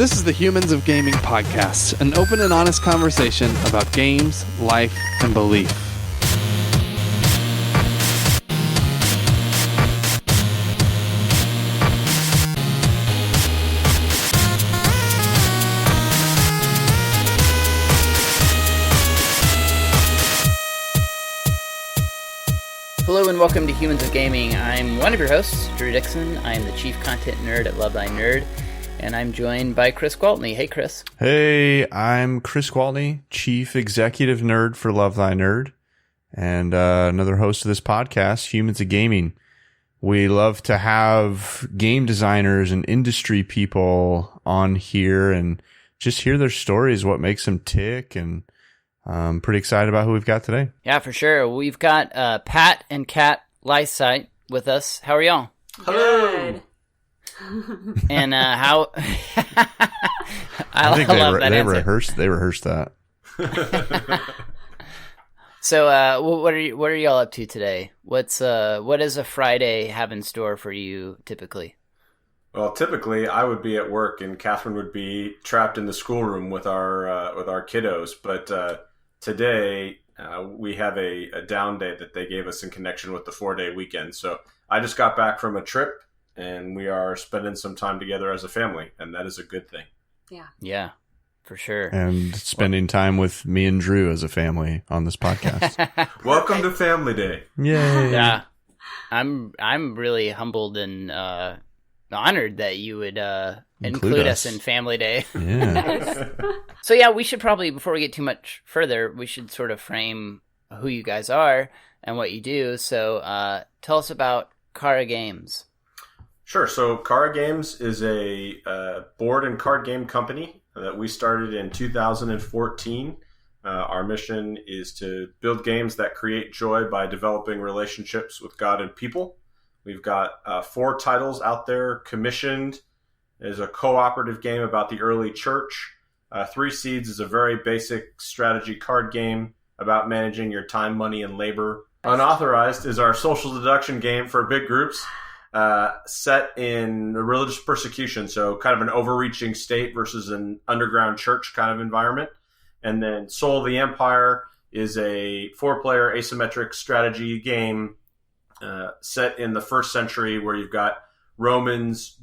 This is the Humans of Gaming podcast, an open and honest conversation about games, life, and belief. Hello and welcome to Humans of Gaming. I'm one of your hosts, Drew Dixon. I am the Chief Content Nerd at Love Thy Nerd, and I'm joined by Chris Gwaltney. Hey, Chris. Hey, I'm Chris Gwaltney, Chief Executive Nerd for Love Thy Nerd, and another host of this podcast, Humans of Gaming. We love to have game designers and industry people on here and just hear their stories, what makes them tick, and I'm pretty excited about who we've got today. Yeah, for sure. We've got Pat and Kat Lysagt with us. How are y'all? Good. And how? I think love that they answer. rehearsed that. So, what are y'all up to today? What does a Friday have in store for you typically? Well, typically I would be at work and Catherine would be trapped in the schoolroom with our kiddos. But today we have a down day that they gave us in connection with the 4-day weekend. So I just got back from a trip and we are spending some time together as a family, and that is a good thing. Yeah, for sure. And spending time with me and Drew as a family on this podcast. Welcome to Family Day. Yay. Yeah, I'm really humbled and honored that you would include us in Family Day. Yeah. So yeah, we should probably, before we get too much further, we should sort of frame who you guys are and what you do. So tell us about Chara Games. Sure. So Chara Games is a board and card game company that we started in 2014. Our mission is to build games that create joy by developing relationships with God and people. We've got 4 titles out there commissioned. There's a cooperative game about the early church. 3 Seeds is a very basic strategy card game about managing your time, money, and labor. Unauthorized is our social deduction game for big groups, set in religious persecution, so kind of an overreaching state versus an underground church kind of environment. And then Soul of the Empire is a 4-player asymmetric strategy game set in the 1st century, where you've got Romans,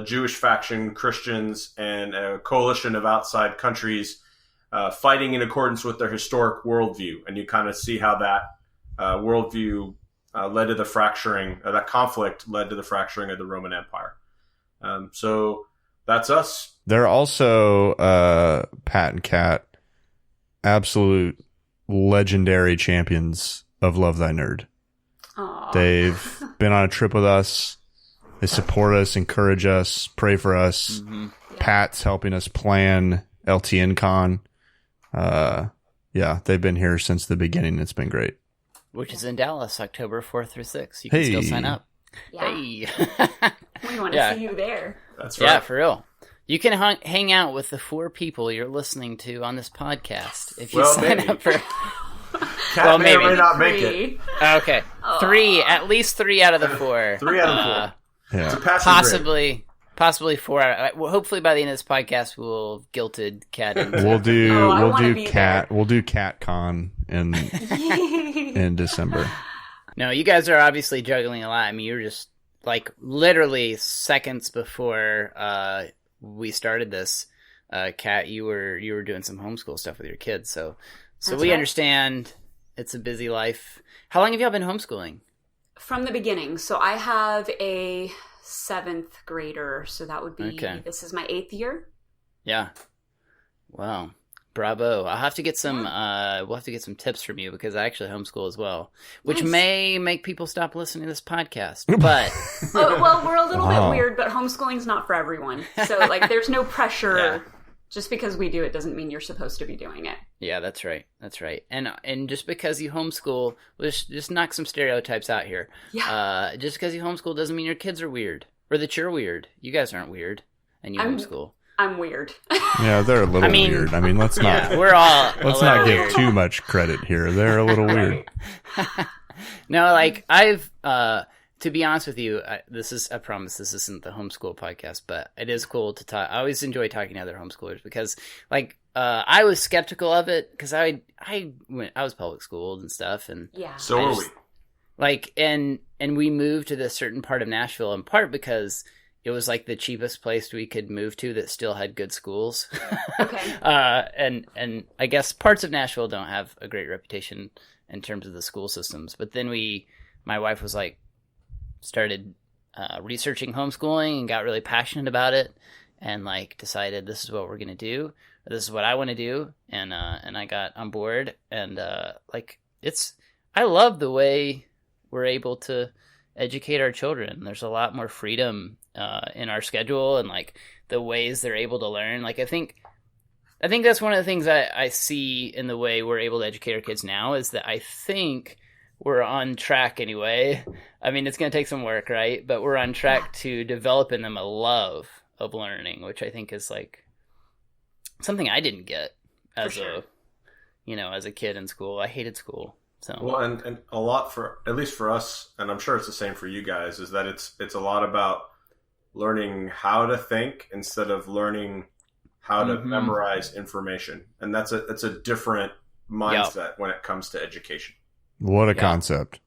Jewish faction, Christians, and a coalition of outside countries fighting in accordance with their historic worldview. And you kind of see how that worldview led to the fracturing, that conflict led to the fracturing of the Roman Empire. So that's us. They're also, Pat and Kat, absolute legendary champions of Love Thy Nerd. Aww. They've been on a trip with us. They support us, encourage us, pray for us. Mm-hmm. Pat's helping us plan LTN Con. Yeah, they've been here since the beginning. It's been great. Which is in Dallas, October 4th through 6th. You can still sign up. Yeah. Hey. We want to see you there. That's right. Yeah, for real. You can hang out with the 4 people you're listening to on this podcast if you sign up for... Kat may or may not make it. Okay. 3, at least 3 out of the 4. 3 out of the 4. Yeah. It's a passing grade. Possibly 4 out. Well, hopefully by the end of this podcast, we'll have guilted Kat into... We'll do Cat. there. We'll do Cat Con in December. No, you guys are obviously juggling a lot. I mean, you're just like literally seconds before we started this. Kat, you were doing some homeschool stuff with your kids, so That's we right. understand it's a busy life. How long have y'all been homeschooling? From the beginning. So I have a 7th grader, so that would be, This is my 8th year. Yeah. Wow. Bravo. I'll have to get some, we'll have to get some tips from you, because I actually homeschool as well, which Nice. may make people stop listening to this podcast, but... Oh, well, we're a little bit weird, but homeschooling's not for everyone. So, like, there's no pressure. Yeah. Just because we do it doesn't mean you're supposed to be doing it. Yeah, that's right. That's right. And just because you homeschool, let's just knock some stereotypes out here. Yeah. Just because you homeschool doesn't mean your kids are weird, or that you're weird. You guys aren't weird, and you homeschool. I'm weird. Yeah, they're a little weird. I mean, let's not we're all let's not give too much credit here. They're a little weird. No, like I've to be honest with you, I promise this isn't the homeschool podcast, but it is cool to talk. I always enjoy talking to other homeschoolers because, like, I was skeptical of it because I was public schooled and stuff, and so were we. Like, and we moved to this certain part of Nashville in part because it was like the cheapest place we could move to that still had good schools. Okay. And I guess parts of Nashville don't have a great reputation in terms of the school systems, but then my wife was like, started researching homeschooling and got really passionate about it and like decided this is what we're going to do. Or this is what I want to do. And I got on board and I love the way we're able to educate our children. There's a lot more freedom in our schedule and like the ways they're able to learn. Like I think that's one of the things I see in the way we're able to educate our kids now is that I think we're on track anyway. I mean, it's going to take some work, right? But we're on track to develop in them a love of learning, which I think is like something I didn't get as a kid in school. I hated school. So well, and a lot for at least for us, and I'm sure it's the same for you guys, is that it's a lot about learning how to think instead of learning how to memorize information, and that's a different mindset when it comes to education. What a concept!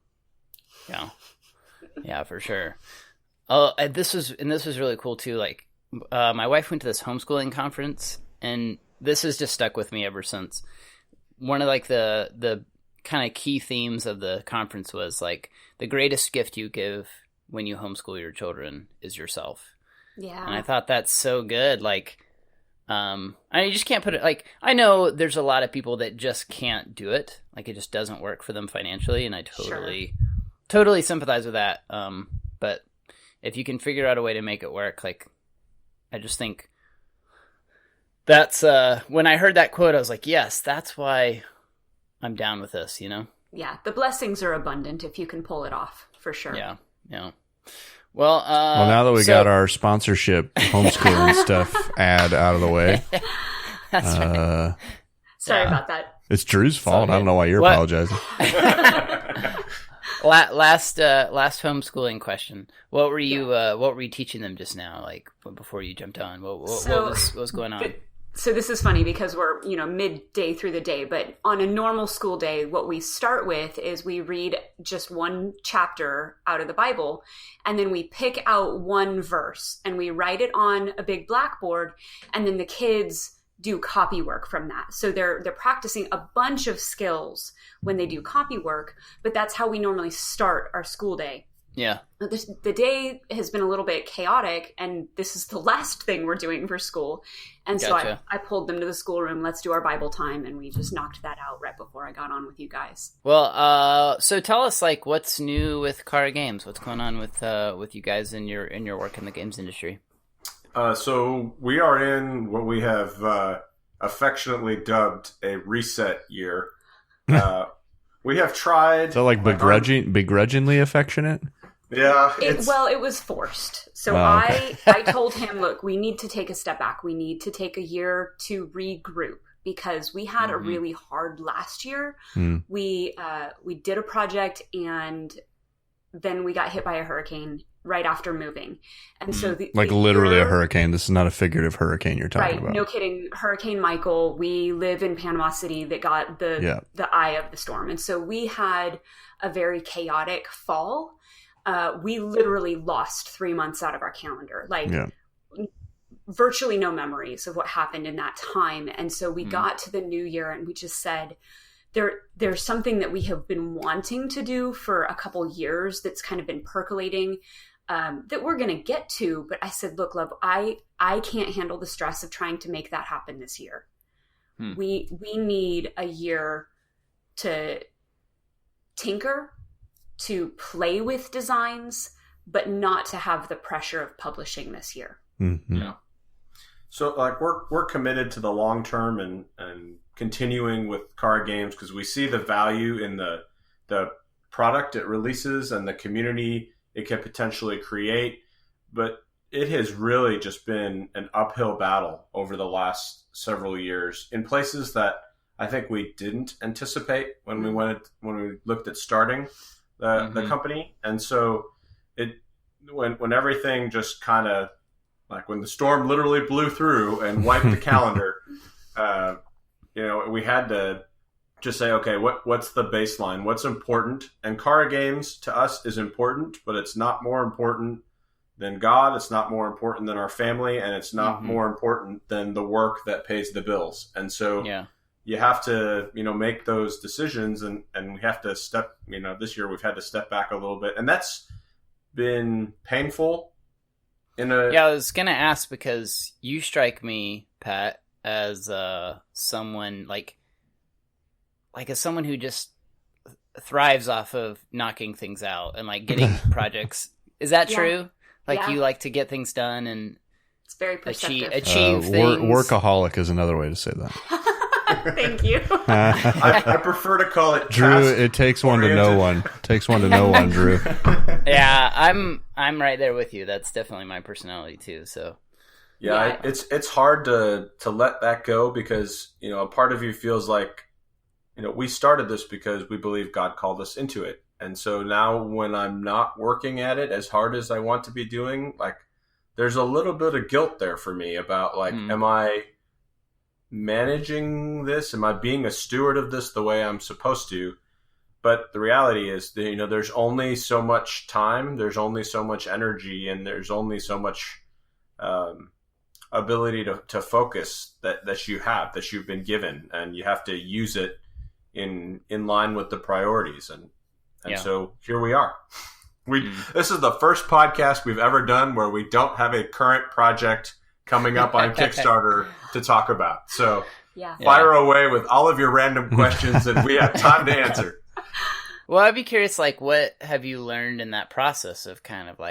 Yeah, for sure. Oh, this was really cool too. Like, my wife went to this homeschooling conference, and this has just stuck with me ever since. One of like the kind of key themes of the conference was like the greatest gift you give when you homeschool your children is yourself. Yeah, and I thought that's so good. Like, you just can't put it like, I know there's a lot of people that just can't do it. Like it just doesn't work for them financially. And I totally sympathize with that. But if you can figure out a way to make it work, like, I just think that's, when I heard that quote, I was like, yes, that's why I'm down with this, you know? Yeah. The blessings are abundant if you can pull it off, for sure. Yeah. Yeah. Well, now that we got our sponsorship homeschooling stuff ad out of the way. That's right. Sorry about that. It's Drew's fault. I don't know why you're apologizing. Last homeschooling question. What were you teaching them just now? Like before you jumped on, what was going on? So this is funny because we're, midday through the day, but on a normal school day, what we start with is we read just one chapter out of the Bible, and then we pick out one verse and we write it on a big blackboard, and then the kids do copy work from that. So they're practicing a bunch of skills when they do copy work, but that's how we normally start our school day. Yeah. The day has been a little bit chaotic, and this is the last thing we're doing for school. And Gotcha. So I pulled them to the schoolroom. Let's do our Bible time. And we just knocked that out right before I got on with you guys. Well, so tell us, like, what's new with Chara Games? What's going on with you guys in your work in the games industry? So we are in what we have affectionately dubbed a reset year. We have tried. So like begrudgingly affectionate? Yeah. It was forced. So okay. I told him, look, we need to take a step back. We need to take a year to regroup because we had a really hard last year. We did a project and then we got hit by a hurricane right after moving. And so literally a hurricane. This is not a figurative hurricane you're talking about. No kidding. Hurricane Michael. We live in Panama City that got the eye of the storm. And so we had a very chaotic fall. We literally lost 3 months out of our calendar. Virtually no memories of what happened in that time. And so we got to the new year and we just said, there's something that we have been wanting to do for a couple years that's kind of been percolating that we're going to get to. But I said, look, love, I can't handle the stress of trying to make that happen this year. We need a year to tinker, to play with designs, but not to have the pressure of publishing this year. Mm-hmm. Yeah. So like we're committed to the long term and continuing with Chara Games because we see the value in the product it releases and the community it can potentially create. But it has really just been an uphill battle over the last several years in places that I think we didn't anticipate when we looked at starting the company. And so when everything just kind of, like when the storm literally blew through and wiped the calendar, we had to just say, okay, what's the baseline? What's important? And card games to us is important, but it's not more important than God. It's not more important than our family, and it's not more important than the work that pays the bills. And so you have to, make those decisions, and we have to step, this year we've had to step back a little bit, and that's been painful. I was going to ask, because you strike me, Pat, as someone as someone who just thrives off of knocking things out and like getting projects. Is that true? You like to get things done and it's very perceptive. achieve things. Workaholic is another way to say that. Thank you. I prefer to call it Drew. It takes one to know one. It takes one to know one, Drew. Yeah, I'm right there with you. That's definitely my personality too. So it's hard to let that go, because a part of you feels like we started this because we believe God called us into it. And so now when I'm not working at it as hard as I want to be doing, like there's a little bit of guilt there for me about am I managing this? Am I being a steward of this the way I'm supposed to? But the reality is that, there's only so much time, there's only so much energy, and there's only so much ability to focus that you have, that you've been given, and you have to use it in line with the priorities. And so here we are. This is the first podcast we've ever done where we don't have a current project coming up on Kickstarter to talk about. So fire away with all of your random questions, and we have time to answer. Well, I'd be curious, what have you learned in that process of kind of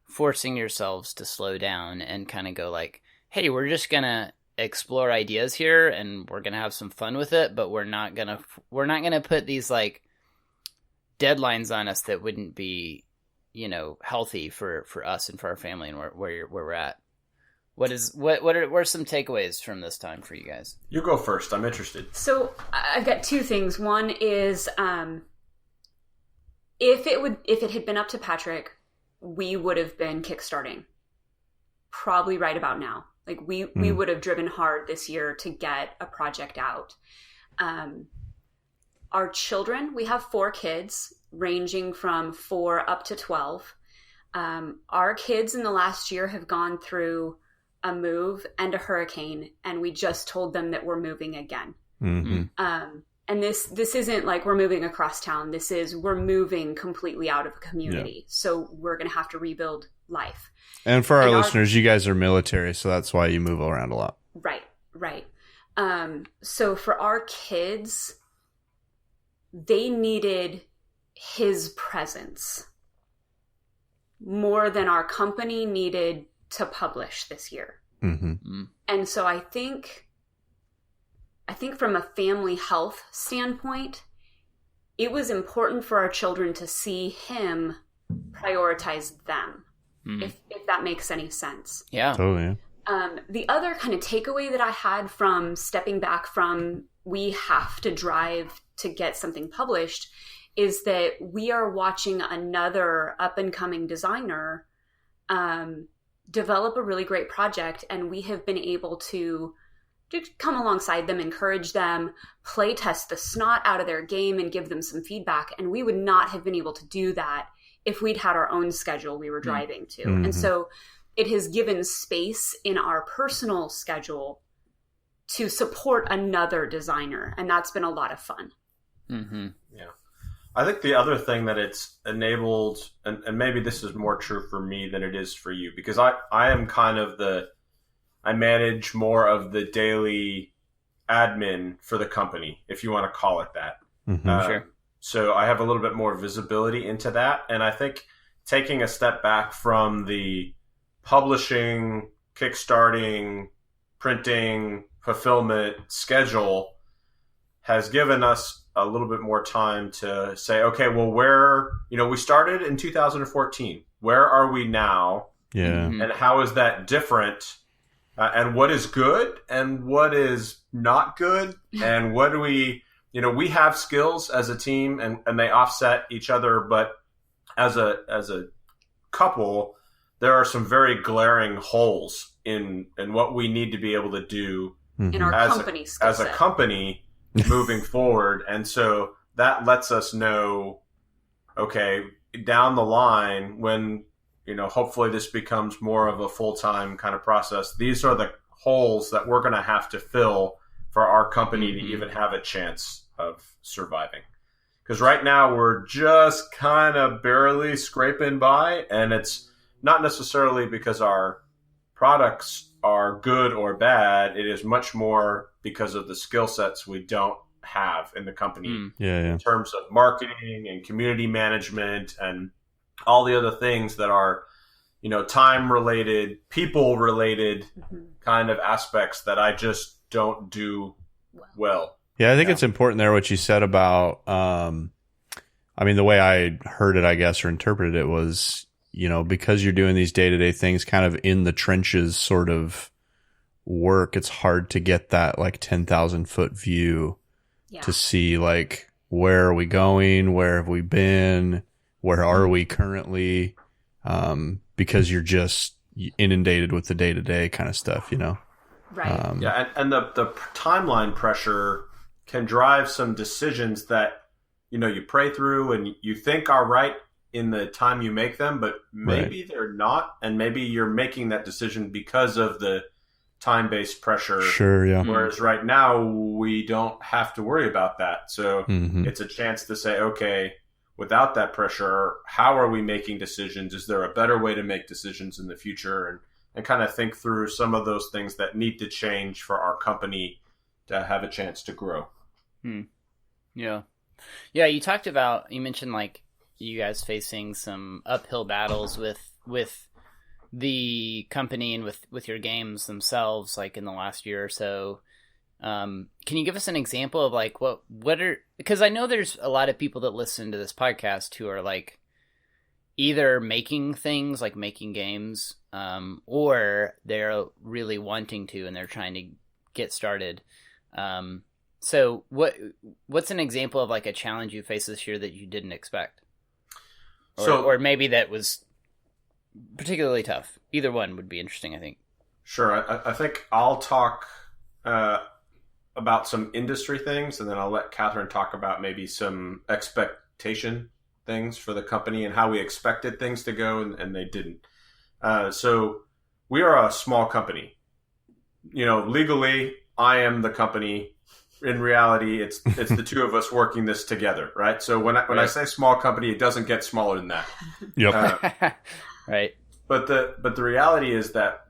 forcing yourselves to slow down and kind of go hey, we're just going to explore ideas here and we're going to have some fun with it, but we're not going to put these deadlines on us that wouldn't be, healthy for us and for our family and where we're at. What are some takeaways from this time for you guys? You go first. I'm interested. So I've got two things. One is, if it had been up to Patrick, we would have been kickstarting probably right about now. We would have driven hard this year to get a project out. Our children, we have 4 kids ranging from 4 up to 12. Our kids in the last year have gone through a move and a hurricane, and we just told them that we're moving again. Mm-hmm. And this isn't we're moving across town. We're moving completely out of a community. Yeah. So we're going to have to rebuild life. And for our listeners, you guys are military, so that's why you move around a lot. Right. So for our kids, they needed his presence more than our company needed to publish this year. Mm-hmm. And so I think from a family health standpoint, it was important for our children to see him prioritize them, if that makes any sense. Yeah. Totally. The other kind of takeaway that I had from stepping back from we have to drive to get something published is that we are watching another up-and-coming designer develop a really great project, and we have been able to come alongside them, encourage them, play test the snot out of their game, and give them some feedback. And we would not have been able to do that if we'd had our own schedule we were driving to. Mm-hmm. And so it has given space in our personal schedule to support another designer. And that's been a lot of fun. Mm-hmm. Yeah. I think the other thing that it's enabled, and maybe this is more true for me than it is for you, because I am kind of I manage more of the daily admin for the company, if you want to call it that. Mm-hmm. Sure. So I have a little bit more visibility into that. And I think taking a step back from the publishing, kickstarting, printing, fulfillment schedule has given us a little bit more time to say, okay, well, we started in 2014. Where are we now? Yeah. Mm-hmm. And how is that different? And what is good and what is not good? And what do we have skills as a team and they offset each other, but as a couple, there are some very glaring holes in what we need to be able to do in our company skill as a set. company moving forward. And so that lets us know, okay, down the line when, hopefully this becomes more of a full-time kind of process, these are the holes that we're going to have to fill for our company to even have a chance of surviving. Because right now we're just kind of barely scraping by, and it's not necessarily because our products are good or bad. It is much more because of the skill sets we don't have in the company in terms of marketing and community management and all the other things that are, time related, people related kind of aspects that I just don't do well. Yeah, I think it's important there what you said about, the way I heard it, I guess, or interpreted it was, because you're doing these day-to-day things kind of in the trenches sort of work, it's hard to get that like 10,000 foot view to see like, where are we going? Where have we been? Where are we currently? Because you're just inundated with the day-to-day kind of stuff, Right. And the timeline pressure can drive some decisions that, you pray through and you think are right in the time you make them, but maybe they're not. And maybe you're making that decision because of the time-based pressure. Sure, yeah. Whereas right now we don't have to worry about that. So it's a chance to say, okay, without that pressure, how are we making decisions? Is there a better way to make decisions in the future? And kind of think through some of those things that need to change for our company to have a chance to grow. Yeah. Yeah, you mentioned like you guys facing some uphill battles with the company and with your games themselves, like in the last year or so. Can you give us an example of like what are, because I know there's a lot of people that listen to this podcast who are like either making things like making games, or they're really wanting to and they're trying to get started. So what's an example of like a challenge you faced this year that you didn't expect? Or maybe that was particularly tough. Either one would be interesting, I think. Sure. I think I'll talk about some industry things, and then I'll let Catherine talk about maybe some expectation things for the company and how we expected things to go, and they didn't. So we are a small company. Legally, I am the company. In reality, it's the two of us working this together, right? So when I say small company, it doesn't get smaller than that. Yep. Right. But the reality is that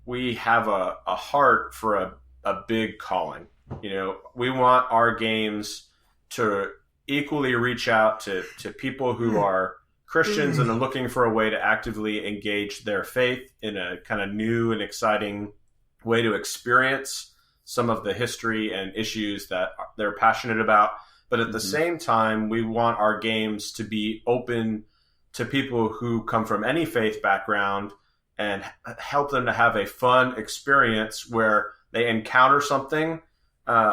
we have a heart for a big calling. We want our games to equally reach out to people who are Christians and are looking for a way to actively engage their faith in a kind of new and exciting way to experience some of the history and issues that they're passionate about. But at the same time, we want our games to be open to people who come from any faith background and help them to have a fun experience where they encounter something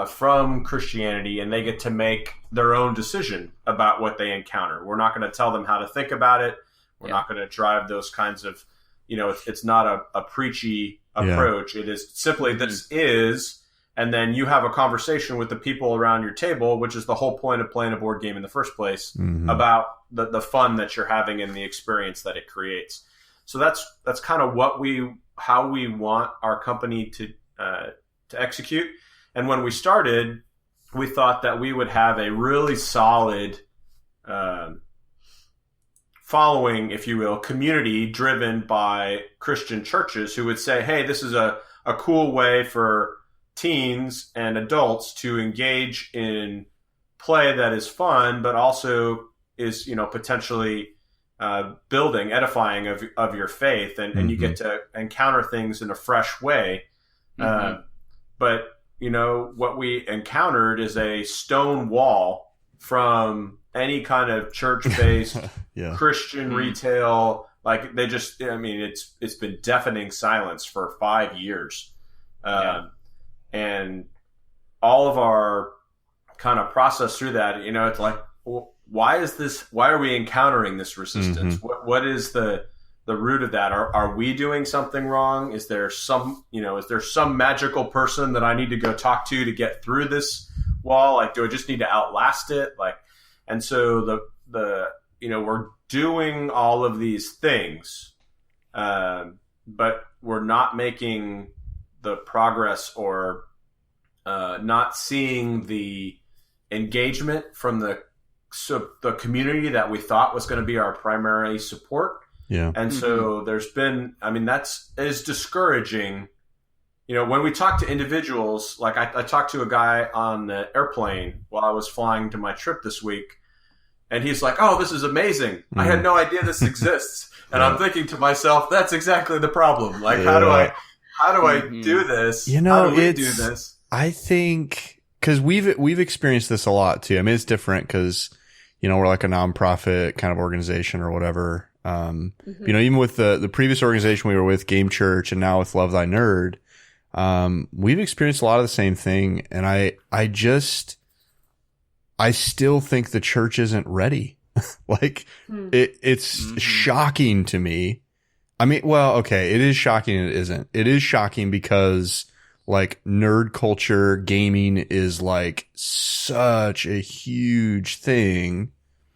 from Christianity and they get to make their own decision about what they encounter. We're not going to tell them how to think about it. We're not going to drive those kinds of, it's not a preachy approach. It is simply this is, and then you have a conversation with the people around your table, which is the whole point of playing a board game in the first place, about the fun that you're having and the experience that it creates. So that's kind of how we want our company to execute. And when we started, we thought that we would have a really solid following, if you will, community driven by Christian churches who would say, hey, this is a cool way for teens and adults to engage in play that is fun, but also is, potentially building, edifying of your faith, and you get to encounter things in a fresh way. But, what we encountered is a stone wall from any kind of church-based Christian retail. Like they just, it's been deafening silence for 5 years. And all of our kind of process through that, it's like, well, why are we encountering this resistance? What is the the root of that? Are we doing something wrong? Is there some magical person that I need to go talk to get through this wall? Like, do I just need to outlast it? Like, and so we're doing all of these things, but we're not making the progress or not seeing the engagement from the community that we thought was going to be our primary support. Yeah. And so there's been, that is discouraging. When we talk to individuals, like I talked to a guy on the airplane while I was flying to my trip this week, and he's like, "Oh, this is amazing. I had no idea this exists." And I'm thinking to myself, that's exactly the problem. Like, how do I do this? How do we do this? I think, because we've experienced this a lot too. I mean, it's different because, we're like a nonprofit kind of organization or whatever. Even with the previous organization we were with, Game Church, and now with Love Thy Nerd, we've experienced a lot of the same thing. And I still think the church isn't ready. Like, it's shocking to me. I mean, well, okay, it is shocking and it isn't. It is shocking because, like, nerd culture, gaming is like such a huge thing.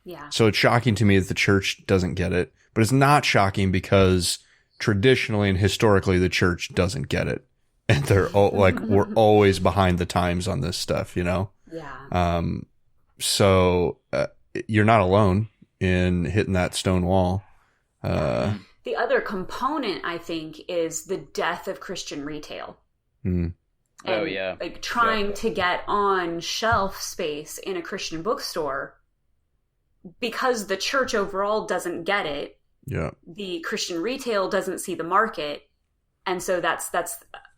Yeah. So it's shocking to me that the church doesn't get it, but it's not shocking because traditionally and historically the church doesn't get it. And they're like, we're always behind the times on this stuff, Yeah. So you're not alone in hitting that stone wall. The other component, I think, is the death of Christian retail. Mm. Oh, yeah. Like trying to get on shelf space in a Christian bookstore because the church overall doesn't get it. Yeah. The Christian retail doesn't see the market. And so that's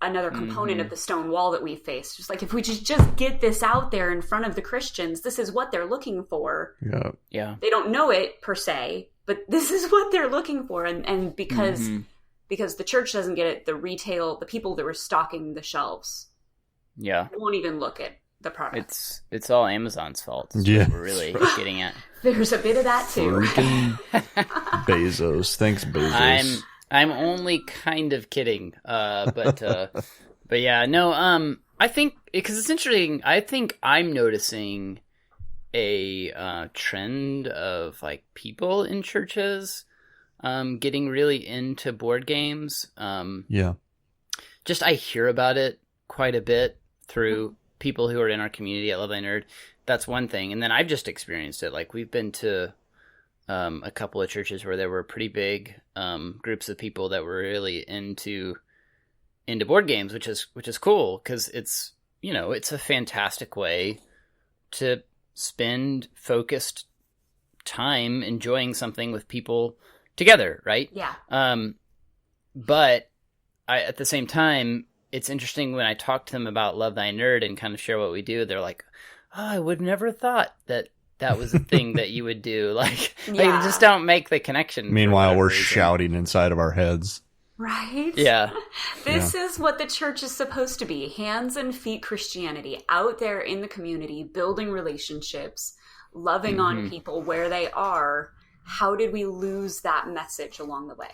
another component of the stone wall that we face. Just like, if we just get this out there in front of the Christians, this is what they're looking for. Yeah. Yeah. They don't know it per se, but this is what they're looking for. And because the church doesn't get it, the people that were stocking the shelves won't even look at the product. It's all Amazon's fault. Yeah. What we're really getting at. There's a bit of that too. Freaking Bezos. Thanks, Bezos. I'm only kind of kidding. But yeah, no, I think, because it's interesting, I think I'm noticing a trend of, like, people in churches getting really into board games. Yeah. Just, I hear about it quite a bit through people who are in our community at Love Thy Nerd. That's one thing. And then I've just experienced it. Like, we've been to a couple of churches where there were pretty big groups of people that were really into board games, which is cool, because it's a fantastic way to spend focused time enjoying something with people together, right? Yeah. But at the same time, it's interesting when I talk to them about Love Thy Nerd and kind of share what we do. They're like, "Oh, I would never thought that was a thing that you would do." Like, they just don't make the connection. Meanwhile, we're shouting inside of our heads. Right? Yeah. This is what the church is supposed to be. Hands and feet Christianity, out there in the community, building relationships, loving on people where they are. How did we lose that message along the way?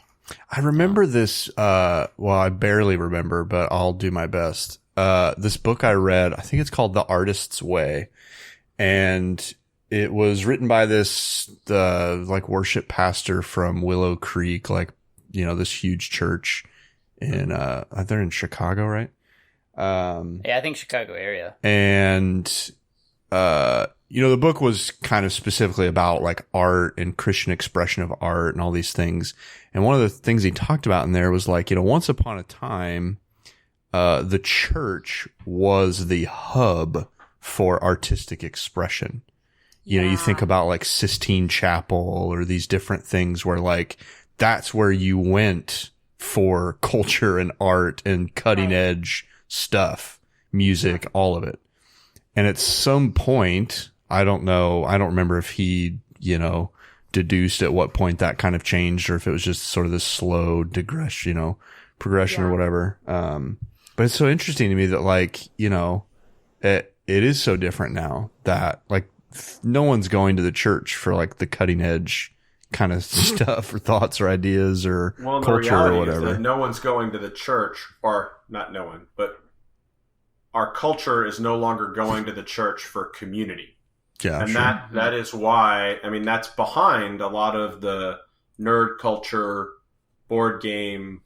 I remember this, I barely remember, but I'll do my best. This book I read, I think it's called The Artist's Way. And it was written by this, worship pastor from Willow Creek, this huge church in, they're in Chicago, right? Yeah, I think Chicago area. And, the book was kind of specifically about, like, art and Christian expression of art and all these things. And one of the things he talked about in there was, like, once upon a time, the church was the hub for artistic expression. You think about, like, Sistine Chapel or these different things where, like, that's where you went for culture and art and cutting edge stuff, music, all of it. And at some point, I don't remember if he, deduced at what point that kind of changed or if it was just sort of this slow progression or whatever. But it's so interesting to me that, like, it is so different now that, like, no one's going to the church for, like, the cutting edge kind of stuff or thoughts or ideas or Well, the culture reality or whatever. is that no one's going to the church, or not no one, but our culture is no longer going to the church for community. Yeah, and sure. that is why, I mean, that's behind a lot of the nerd culture, board game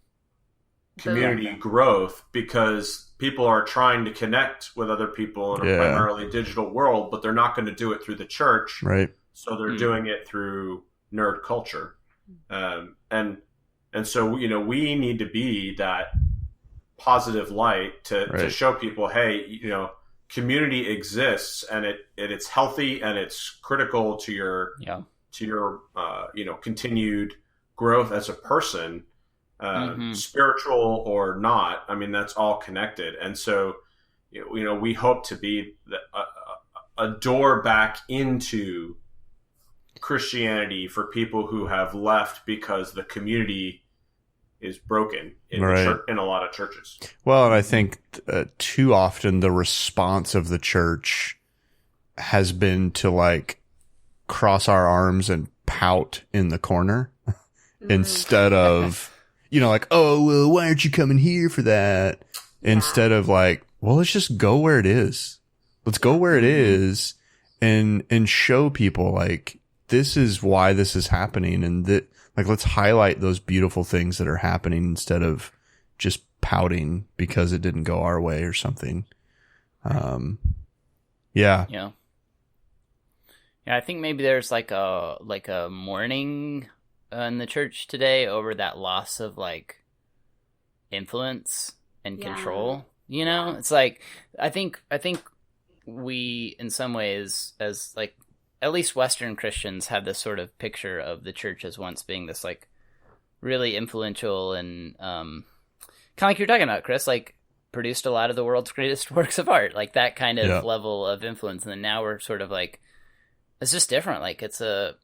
community growth, because people are trying to connect with other people in a primarily digital world, but they're not going to do it through the church. Right. So they're doing it through nerd culture. And so, you know, we need to be that positive light to show people, hey, you know, community exists, and it's healthy, and it's critical to your you know, continued growth as a person, spiritual or not. I mean, that's all connected. And so, you know, we hope to be a door back into Christianity for people who have left because the community is broken in in a lot of churches. Well, and I think too often the response of the church has been to like cross our arms and pout in the corner instead of, you know, like, oh, well, why aren't you coming here for that? Instead of like, well, let's just go where it is. Let's go where it is and show people like, this is why this is happening. And that, like, let's highlight those beautiful things that are happening instead of just pouting because it didn't go our way or something. Yeah. I think maybe there's like a mourning in the church today over that loss of like influence and control. You know, it's like I think we, in some ways, as like at least Western Christians, have this sort of picture of the church as once being this like really influential and kind of like you're talking about, Chris, like produced a lot of the world's greatest works of art, like that kind of level of influence. And then now we're sort of like, it's just different. Like we're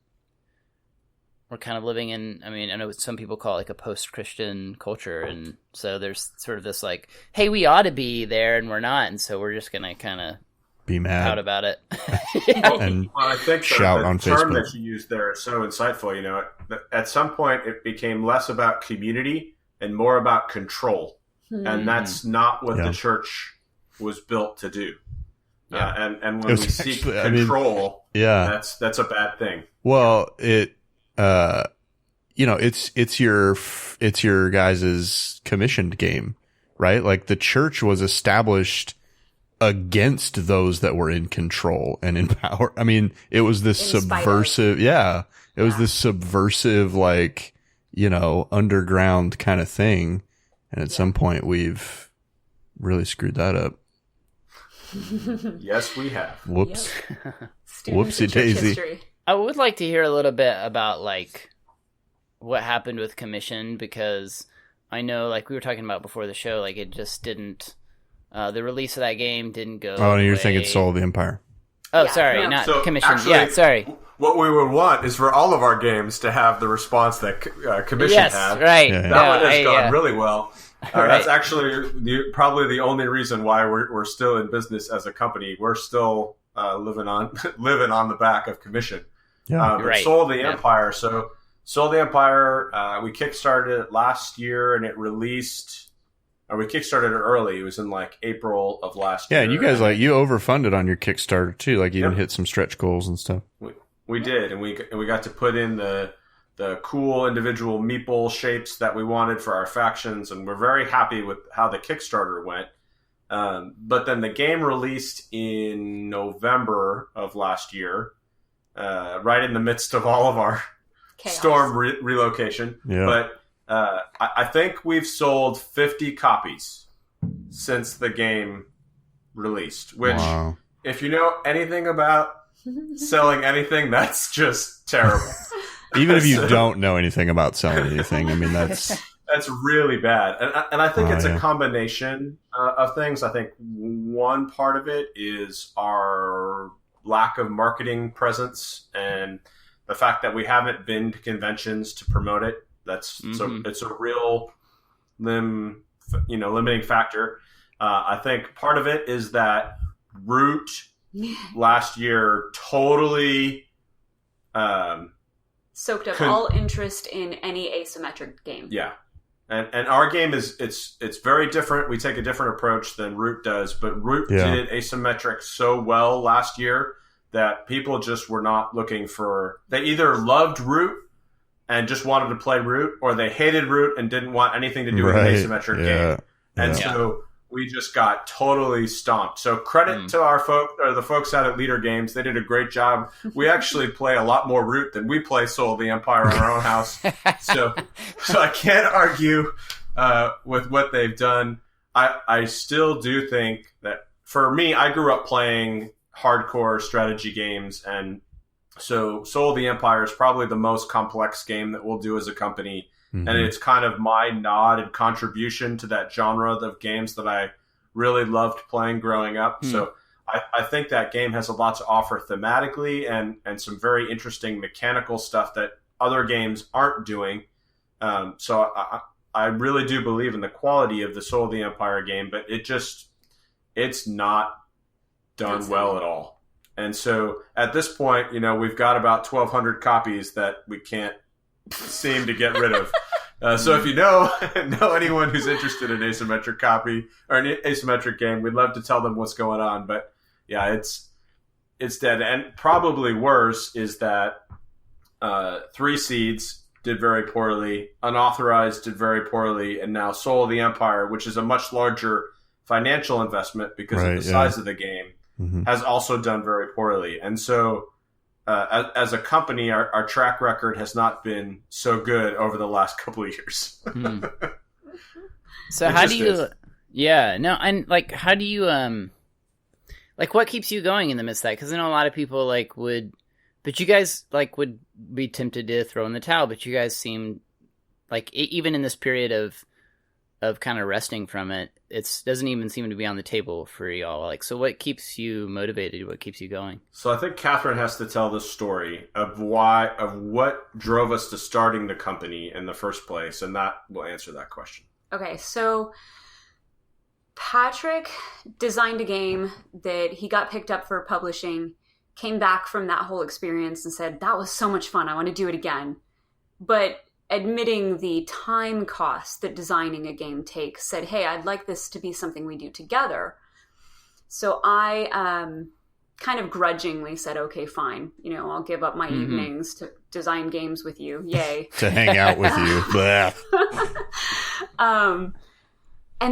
kind of living in, I mean, I know some people call it like a post-Christian culture. And so there's sort of this like, hey, we ought to be there and we're not. And so we're just going to kind of be mad out about it. And I think shout the on term Facebook. that you used there is so insightful. You know, at some point it became less about community and more about control. And that's not what the church was built to do. And when we seek control, that's a bad thing. Well, it, you know, it's your guys' commissioned game, right? Like the church was established against those that were in control and in power. I mean, it was this subversive, it was this subversive, like, you know, underground kind of thing. And at some point we've really screwed that up. Yes, we have. Whoops. Whoopsie daisy. I would like to hear a little bit about like what happened with commission, because I know, like we were talking about before the show, like it just didn't. The release of that game didn't go. Oh, and you're thinking Soul of the Empire. Oh, sorry, not so commission. Actually, sorry. What we would want is for all of our games to have the response that commission had. Right. Yeah. That one has gone really well. Right. That's actually probably the only reason why we're still in business as a company. We're still living on the back of commission. Yeah. But Soul of the Empire. So Soul of the Empire, we kickstarted it last year, and it released. Or we kickstarted it early. It was in like April of last year. Yeah, and you guys you overfunded on your Kickstarter too. Like even hit some stretch goals and stuff. We did, and we got to put in the cool individual meeple shapes that we wanted for our factions, and we're very happy with how the Kickstarter went. But then the game released in November of last year, right in the midst of all of our storm relocation. Yeah. But I think we've sold 50 copies since the game released, which if you know anything about selling anything, that's just terrible. Even if you don't know anything about selling anything, I mean, that's really bad. And I think it's a combination of things. I think one part of it is our lack of marketing presence and the fact that we haven't been to conventions to promote it. So it's a real limiting factor. I think part of it is that Root last year totally soaked up all interest in any asymmetric game. Yeah. And our game it's very different. We take a different approach than Root does, but Root did asymmetric so well last year that people just were not looking for. They either loved Root and just wanted to play Root, or they hated Root and didn't want anything to do with an asymmetric game. And so we just got totally stomped. So credit to the folks out at Leader Games. They did a great job. We actually play a lot more Root than we play Soul of the Empire in our own house. So I can't argue with what they've done. I still do think that, for me, I grew up playing hardcore strategy games, and so Soul of the Empire is probably the most complex game that we'll do as a company. And it's kind of my nod and contribution to that genre of games that I really loved playing growing up. So I think that game has a lot to offer thematically and some very interesting mechanical stuff that other games aren't doing. So I really do believe in the quality of the Soul of the Empire game, but it's not done well at all. And so at this point, we've got about 1,200 copies that we can't seem to get rid of. So if you know anyone who's interested in asymmetric copy or an asymmetric game, we'd love to tell them what's going on. But yeah, it's dead. And probably worse is that 3 Seeds did very poorly, Unauthorized did very poorly, and now Soul of the Empire, which is a much larger financial investment because of the size of the game, has also done very poorly. And so as a company, our track record has not been so good over the last couple of years. So how do you... Yeah, no, and how do you... what keeps you going in the midst of that? Because I know a lot of people would... But you guys would be tempted to throw in the towel, but you guys seem even in this period of kind of resting from it, it doesn't even seem to be on the table for y'all. So what keeps you motivated? What keeps you going? So I think Catherine has to tell the story of what drove us to starting the company in the first place, and that will answer that question. Okay, so Patrick designed a game that he got picked up for publishing, came back from that whole experience and said, that was so much fun, I want to do it again. But admitting the time cost that designing a game takes, said, hey, I'd like this to be something we do together. So I kind of grudgingly said, okay, fine. I'll give up my evenings to design games with you. Yay. To hang out with you. And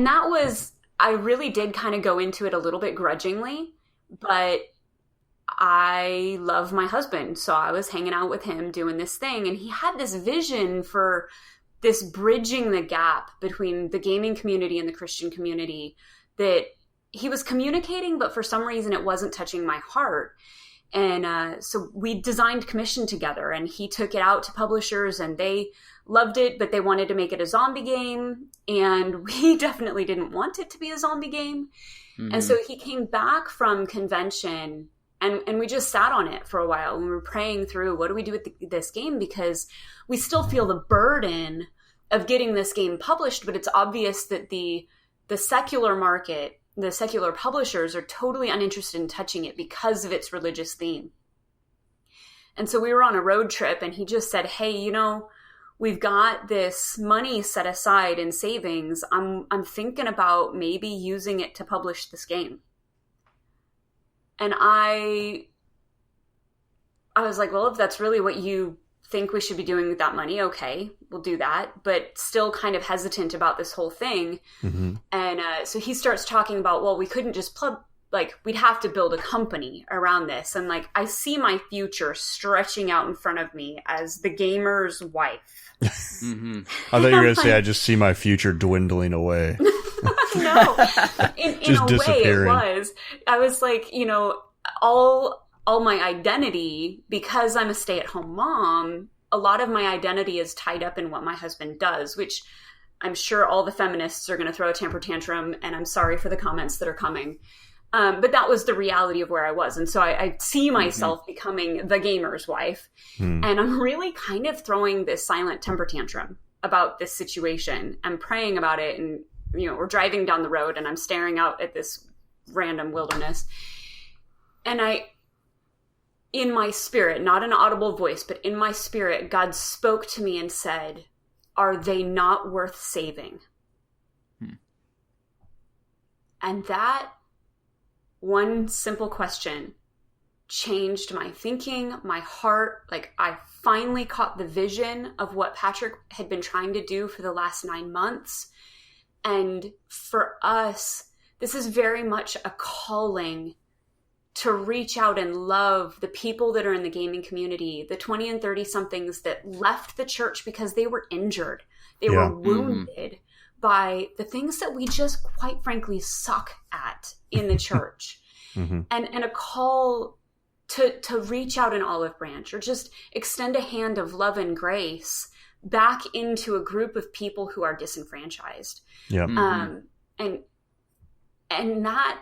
that was, I really did kind of go into it a little bit grudgingly, but I love my husband, so I was hanging out with him doing this thing, and he had this vision for this bridging the gap between the gaming community and the Christian community that he was communicating, but for some reason it wasn't touching my heart. And so we designed Commission together, and he took it out to publishers, and they loved it, but they wanted to make it a zombie game, and we definitely didn't want it to be a zombie game. And so he came back from convention, and we just sat on it for a while, and we were praying through, what do we do with this game? Because we still feel the burden of getting this game published, but it's obvious that the secular market, the secular publishers, are totally uninterested in touching it because of its religious theme. And so we were on a road trip, and he just said, hey, we've got this money set aside in savings. I'm thinking about maybe using it to publish this game. And I was like, well, if that's really what you think we should be doing with that money, okay, we'll do that. But still kind of hesitant about this whole thing. And so he starts talking about, well, we couldn't just we'd have to build a company around this. And I see my future stretching out in front of me as the gamer's wife. I thought you were going to say, I just see my future dwindling away. No, in just a way it disappearing. was. I was like, all my identity, because I'm a stay-at-home mom, a lot of my identity is tied up in what my husband does, which I'm sure all the feminists are going to throw a temper tantrum, and I'm sorry for the comments that are coming. But that was the reality of where I was. And so I see myself becoming the gamer's wife. And I'm really kind of throwing this silent temper tantrum about this situation. I'm praying about it, and we're driving down the road, and I'm staring out at this random wilderness. And in my spirit, not an audible voice, but in my spirit, God spoke to me and said, are they not worth saving? And that one simple question changed my thinking, my heart. Like, I finally caught the vision of what Patrick had been trying to do for the last 9 months. And for us, this is very much a calling to reach out and love the people that are in the gaming community, the 20 and 30 somethings that left the church because they were injured. They were wounded by the things that we just quite frankly suck at in the church. And a call to reach out an olive branch or just extend a hand of love and grace back into a group of people who are disenfranchised. And that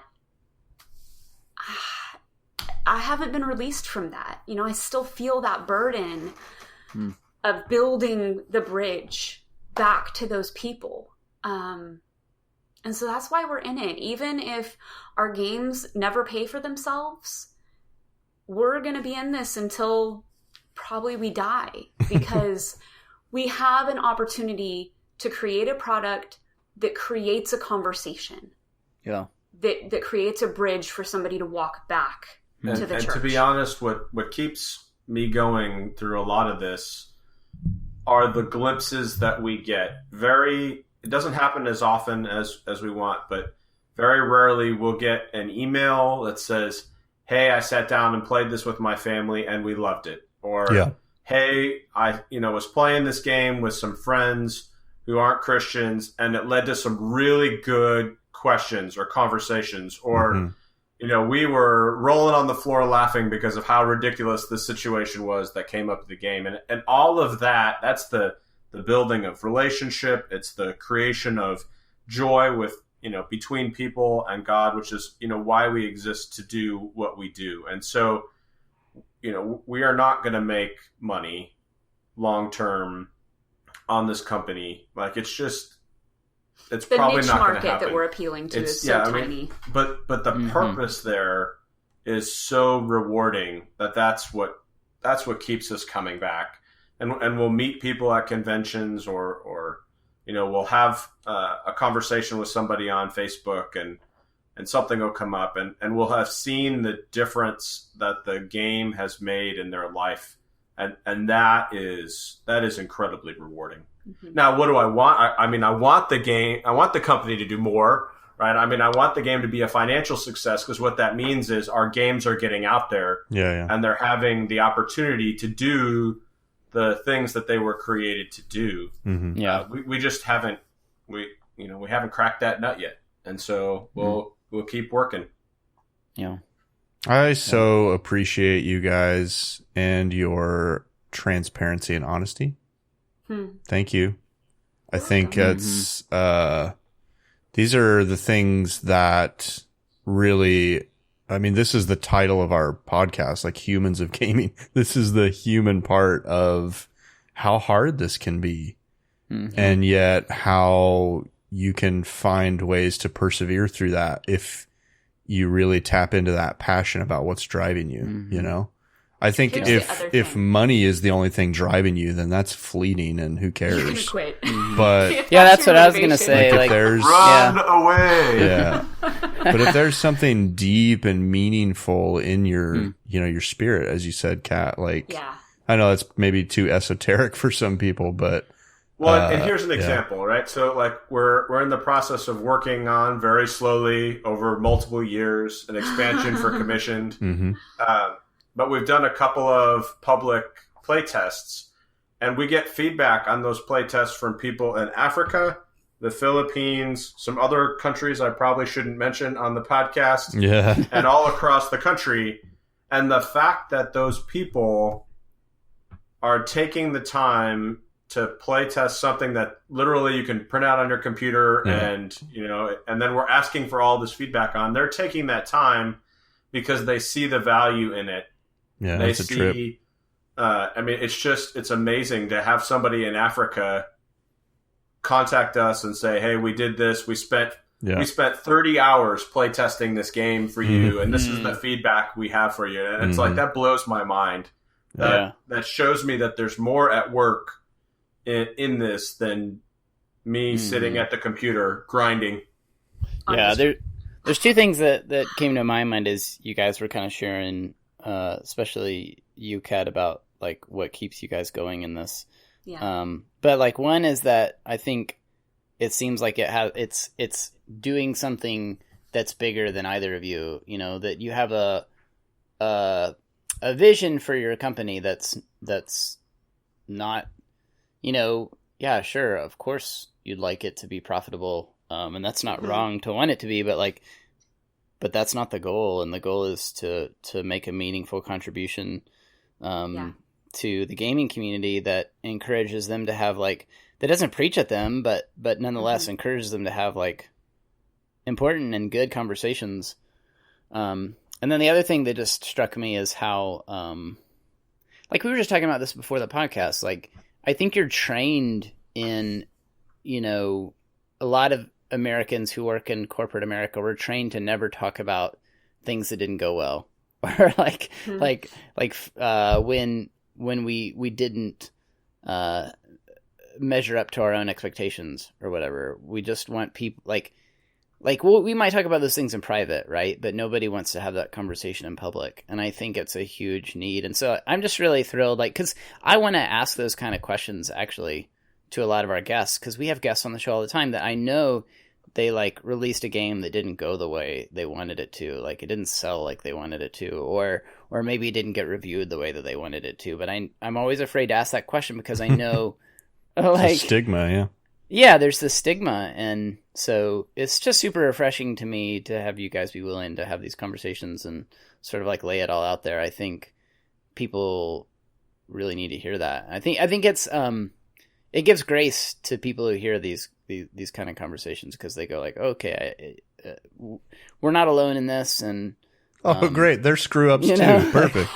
I haven't been released from that. You know, I still feel that burden of building the bridge back to those people. And so that's why we're in it. Even if our games never pay for themselves, we're going to be in this until probably we die, because we have an opportunity to create a product that creates a conversation. Yeah. That creates a bridge for somebody to walk back to the church. And to be honest, what keeps me going through a lot of this are the glimpses that we get. It doesn't happen as often as we want, but very rarely we'll get an email that says, hey, I sat down and played this with my family and we loved it. Or, hey, I was playing this game with some friends who aren't Christians and it led to some really good questions or conversations. Or, we were rolling on the floor laughing because of how ridiculous the situation was that came up in the game. And all of that's the building of relationship. It's the creation of joy with, between people and God, which is, why we exist to do what we do. And so, we are not going to make money long-term on this company. Like, it's probably not going to happen. The niche market that we're appealing to is so tiny. But the purpose there is so rewarding that's what keeps us coming back. And we'll meet people at conventions or we'll have a conversation with somebody on Facebook and something will come up and we'll have seen the difference that the game has made in their life. And that is incredibly rewarding. Now, what do I want? I want the company to do more, right? I want the game to be a financial success, because what that means is our games are getting out there and they're having the opportunity to do the things that they were created to do. We just haven't cracked that nut yet, and so we'll keep working. I so appreciate you guys and your transparency and honesty. Thank you. I think it's these are the things that really, this is the title of our podcast, like Humans of Gaming. This is the human part of how hard this can be. And yet how you can find ways to persevere through that if you really tap into that passion about what's driving you, I think if money is the only thing driving you, then that's fleeting and who cares? You're gonna quit. But that's what I was gonna say. Like if there's run away. Yeah. But if there's something deep and meaningful in your your spirit, as you said, Kat, I know that's maybe too esoteric for some people, but and here's an example, right? So we're in the process of working on very slowly over multiple years an expansion for commissioned. But we've done a couple of public play tests, and we get feedback on those play tests from people in Africa, the Philippines, some other countries I probably shouldn't mention on the podcast, and all across the country. And the fact that those people are taking the time to play test something that literally you can print out on your computer and then we're asking for all this feedback on, they're taking that time because they see the value in it. Yeah, they that's a trip. It's amazing to have somebody in Africa contact us and say, hey, we did this. We spent we spent 30 hours play testing this game for you, and this is the feedback we have for you. And it's like, that blows my mind. That shows me that there's more at work in this than me sitting at the computer grinding. Yeah, there's two things that came to my mind as you guys were kind of sharing, especially you, Kat, about like what keeps you guys going in this. Yeah. But like one is that I think it seems like it's doing something that's bigger than either of you. You know, that you have a vision for your company that's not, you know, yeah, sure, of course you'd like it to be profitable, and that's not wrong to want it to be, but that's not the goal, and the goal is to make a meaningful contribution to the gaming community that encourages them to have like, that doesn't preach at them, but nonetheless encourages them to have like important and good conversations. And then the other thing that just struck me is how, like we were just talking about this before the podcast, like I think you're trained in, you know, a lot of Americans who work in corporate America were trained to never talk about things that didn't go well, or like when we didn't measure up to our own expectations or whatever. We just want people like we might talk about those things in private, right? But nobody wants to have that conversation in public. And I think it's a huge need. And so I'm just really thrilled, like, because I want to ask those kind of questions actually to a lot of our guests, because we have guests on the show all the time that I know they like released a game that didn't go the way they wanted it to, like it didn't sell like they wanted it to, or maybe it didn't get reviewed the way that they wanted it to. But I'm always afraid to ask that question because I know like stigma, yeah, there's this stigma. And so it's just super refreshing to me to have you guys be willing to have these conversations and sort of like lay it all out there. I think people really need to hear that. I think it's it gives grace to people who hear these kind of conversations, because they go like, okay, we're not alone in this. And great, they're screw ups too. Perfect.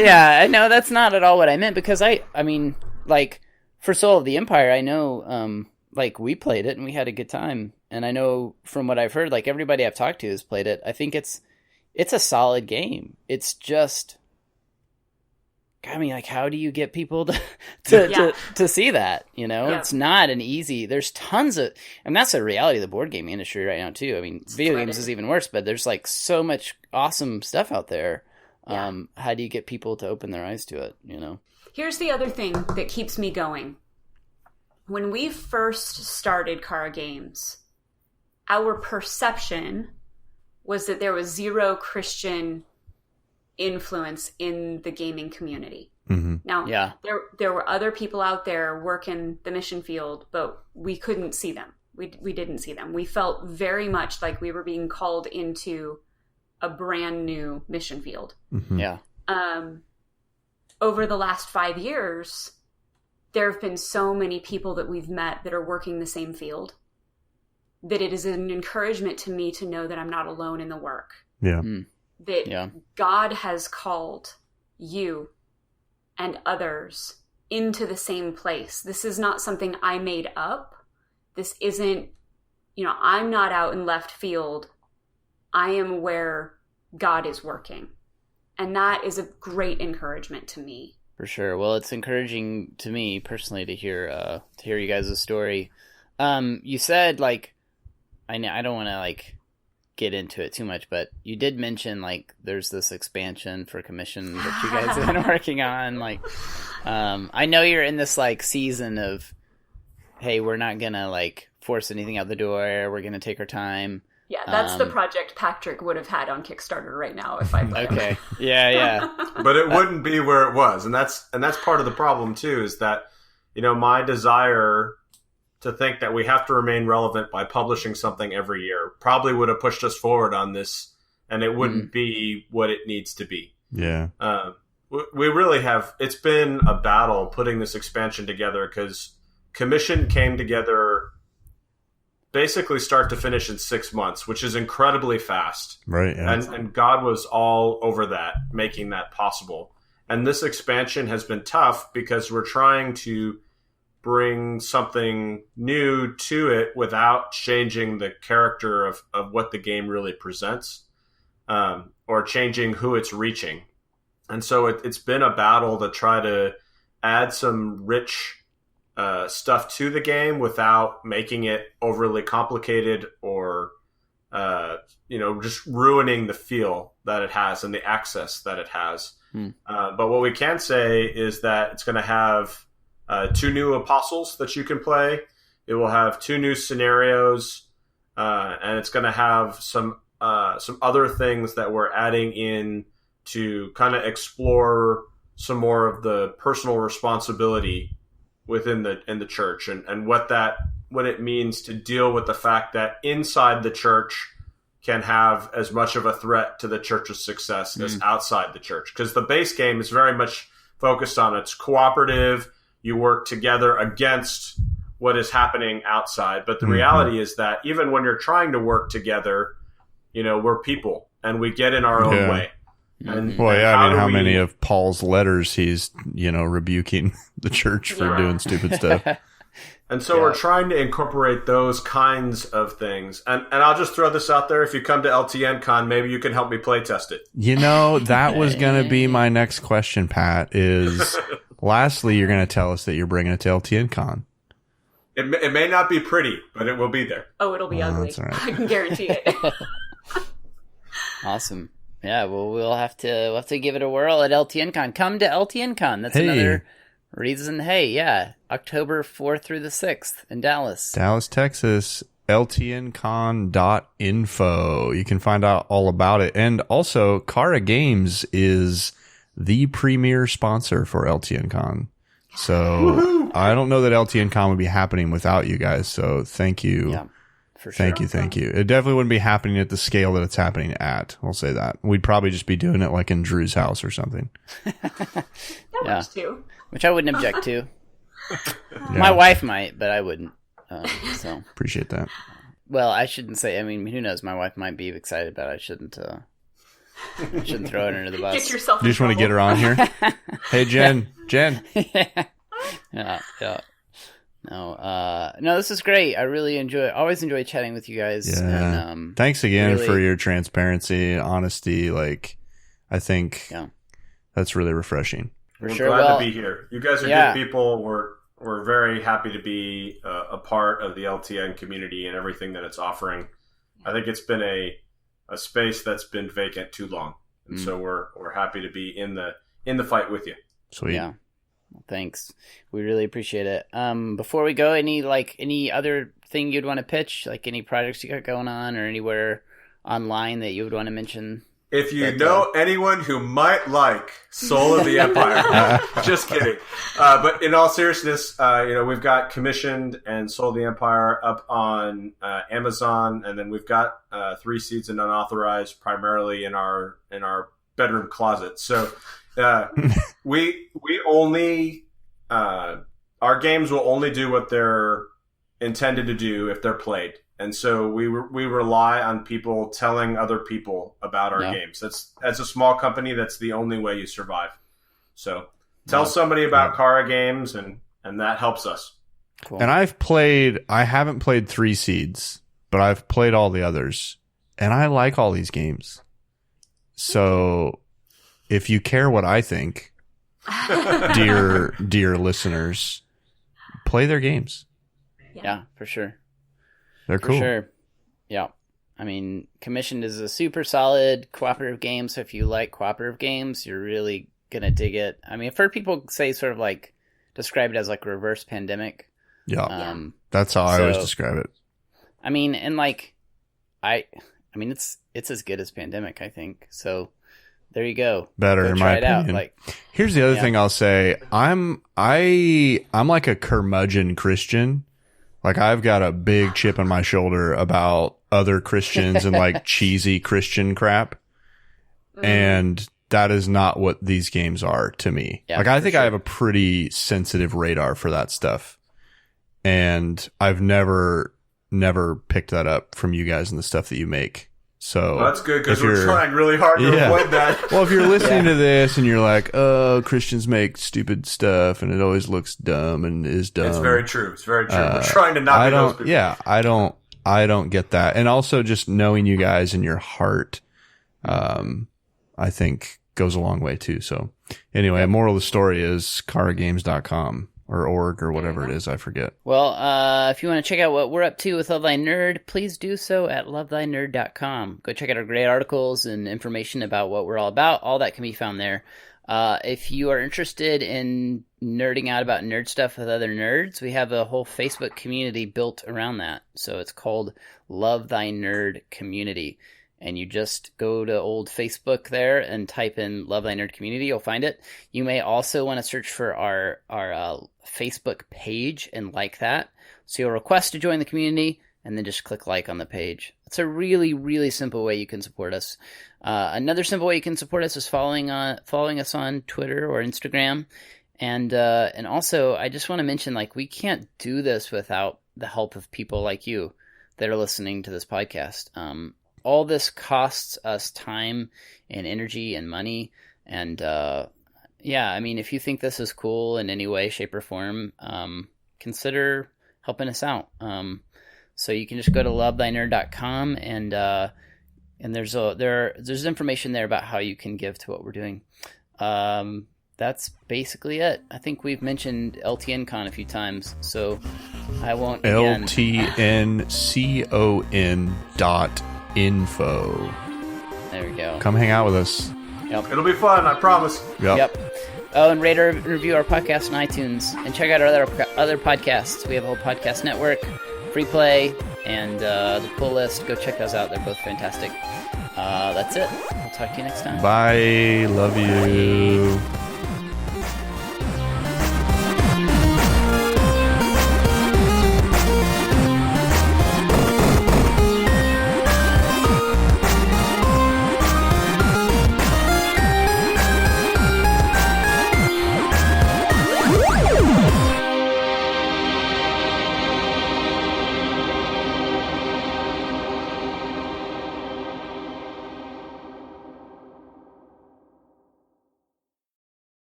Yeah, no, that's not at all what I meant, because I mean, like for Soul of the Empire, I know like we played it and we had a good time, and I know from what I've heard, like everybody I've talked to has played it. I think it's a solid game. It's just, I mean, like, how do you get people to see that? You know, it's not an easy. There's tons of, and that's the reality of the board game industry right now too. I mean, video games is even worse, but there's like so much awesome stuff out there. How do you get people to open their eyes to it? You know, here's the other thing that keeps me going. When we first started Chara Games, our perception was that there was zero Christian influence in the gaming community. Now, there were other people out there working the mission field, but we couldn't see them. We didn't see them. We felt very much like we were being called into a brand new mission field. Over the last 5 years, there have been so many people that we've met that are working the same field that it is an encouragement to me to know that I'm not alone in the work. That God has called you and others into the same place. This is not something I made up. This isn't, you know, I'm not out in left field. I am where God is working. And that is a great encouragement to me. For sure. Well, it's encouraging to me personally to hear you guys' story. You said, like, I don't want to like get into it too much, but you did mention like there's this expansion for commission that you guys have been working on. Like, I know you're in this like season of, hey, we're not gonna like force anything out the door. We're gonna take our time. Yeah, that's the project Patrick would have had on Kickstarter right now if I played. Okay. Yeah. But it wouldn't be where it was, and that's part of the problem too. Is that, you know, my desire to think that we have to remain relevant by publishing something every year probably would have pushed us forward on this, and it wouldn't be what it needs to be. Yeah. We really have, it's been a battle putting this expansion together, because commission came together basically start to finish in 6 months, which is incredibly fast. Right. Yeah. And God was all over that, making that possible. And this expansion has been tough because we're trying to bring something new to it without changing the character of what the game really presents, or changing who it's reaching. And so it's been a battle to try to add some rich stuff to the game without making it overly complicated or just ruining the feel that it has and the access that it has. But what we can say is that it's going to have 2 new apostles that you can play. It will have 2 new scenarios, and it's going to have some other things that we're adding in to kind of explore some more of the personal responsibility within the church and what it means to deal with the fact that inside the church can have as much of a threat to the church's success as outside the church. Because the base game is very much focused on it's cooperative. You work together against what is happening outside. But the reality is that even when you're trying to work together, we're people and we get in our own way. And, how many of Paul's letters he's, rebuking the church for doing stupid stuff. And so we're trying to incorporate those kinds of things. And I'll just throw this out there. If you come to LTN Con, maybe you can help me play test it. That was going to be my next question, Pat, is lastly, you're going to tell us that you're bringing it to LTN Con. It may not be pretty, but it will be there. Oh, it'll be ugly. That's all right. I can guarantee it. Awesome. Yeah, well, we'll have to give it a whirl at LTN Con. Come to LTN Con. That's another reason. October 4th through the 6th in Dallas, Texas. LTNcon.info. You can find out all about it. And also, Chara Games is the premier sponsor for LTN Con. So I don't know that LTN Con would be happening without you guys. So thank you. Yeah. For sure. Thank you. It definitely wouldn't be happening at the scale that it's happening at. We'll say that. We'd probably just be doing it like in Drew's house or something. That works too. Which I wouldn't object to. My wife might, but I wouldn't. So appreciate that. Well, I shouldn't say. I mean, who knows? My wife might be excited, but I shouldn't throw it under the bus. Get yourself. You just want to get her on here. Hey, Jen. Yeah. No, this is great. I really always enjoy chatting with you guys. Yeah. And, thanks again for your transparency, honesty. Like, I think that's really refreshing. We're glad to be here. You guys are good people. We're very happy to be a part of the LTN community and everything that it's offering. I think it's been a space that's been vacant too long, and so we're happy to be in the fight with you. Sweet. Yeah. Well, thanks. We really appreciate it. Before we go, any other thing you'd want to pitch, like any projects you got going on or anywhere online that you would want to mention? If you know anyone who might like Soul of the Empire, just kidding. But in all seriousness, we've got Commissioned and Soul of the Empire up on Amazon, and then we've got 3 Seeds and Unauthorized primarily in our bedroom closet. So we only our games will only do what they're intended to do if they're played. And so we rely on people telling other people about our games. That's, as a small company, that's the only way you survive. So tell somebody about Chara Games, and that helps us. Cool. And I haven't played 3 Seeds, but I've played all the others, and I like all these games. So if you care what I think, dear listeners, play their games. Yeah, for sure. They're cool. For sure. Yeah. I mean, Commissioned is a super solid cooperative game, so if you like cooperative games, you're really going to dig it. I mean, I've heard people say sort of like, describe it as like reverse Pandemic. Yeah. That's how I always describe it. I mean, and like, it's as good as Pandemic, I think. So there you go. Better, in my opinion. Here's the other thing I'll say. I'm like a curmudgeon Christian. Like, I've got a big chip on my shoulder about other Christians and like cheesy Christian crap. And that is not what these games are to me. Yeah, like, I think I have a pretty sensitive radar for that stuff. And I've never picked that up from you guys and the stuff that you make. So well, that's good because if we're you're- trying really hard to Yeah. avoid that. Well, if you're listening to this and you're like, oh, Christians make stupid stuff and it always looks dumb and is dumb. It's very true. It's very true. We're trying to not be those people. Yeah, I don't get that. And also just knowing you guys in your heart, I think goes a long way too. So anyway, moral of the story is caragames.com or org or whatever it is. I forget. Well, if you want to check out what we're up to with Love Thy Nerd, please do so at lovethynerd.com. Go check out our great articles and information about what we're all about. All that can be found there. If you are interested in nerding out about nerd stuff with other nerds, we have a whole Facebook community built around that. So it's called Love Thy Nerd Community. And you just go to old Facebook there and type in Love Thy Nerd Community. You'll find it. You may also want to search for our Facebook page and like that. So you'll request to join the community and then just click like on the page. It's a really, really simple way you can support us. Another simple way you can support us is following us on Twitter or Instagram. And also, I just want to mention, like, we can't do this without the help of people like you that are listening to this podcast. All this costs us time and energy and money. And yeah, I mean, if you think this is cool in any way, shape, or form, consider helping us out. So you can just go to lovethynerd.com and there's information there about how you can give to what we're doing. That's basically it. I think we've mentioned LTNCon a few times, so I won't again. LTNCON.info. There we go. Come hang out with us. Yep. It'll be fun, I promise. Yep. Oh, and rate or review our podcast on iTunes, and check out our other podcasts. We have a whole podcast network, Free Play, and the Pull List. Go check those out. They're both fantastic. That's it. We'll talk to you next time. Bye. Love you. Bye.